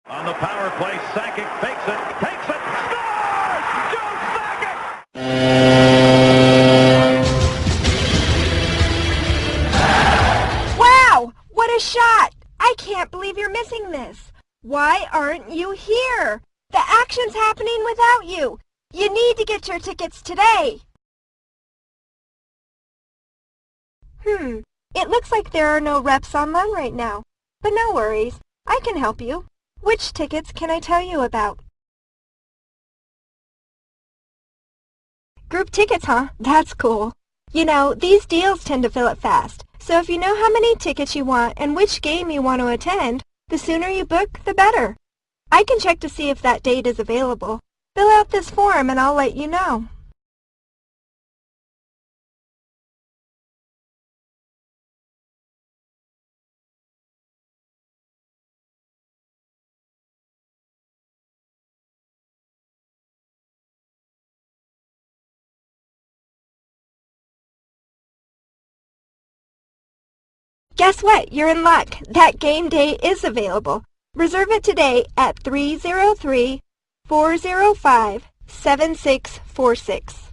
On the power play, Sakic fakes it, takes it, scores! Joe Sakic! Wow! What a shot! I can't believe you're missing this. Why aren't you here? The action's happening without you. You need to get your tickets today. It looks like there are no reps online right now. But no worries. I can help you. Which tickets can I tell you about? Group tickets, huh? That's cool. You know, these deals tend to fill up fast. So if you know how many tickets you want and which game you want to attend, the sooner you book, the better. I can check to see if that date is available. Fill out this form and I'll let you know. Guess what? You're in luck. That game day is available. Reserve it today at 303-405-7646.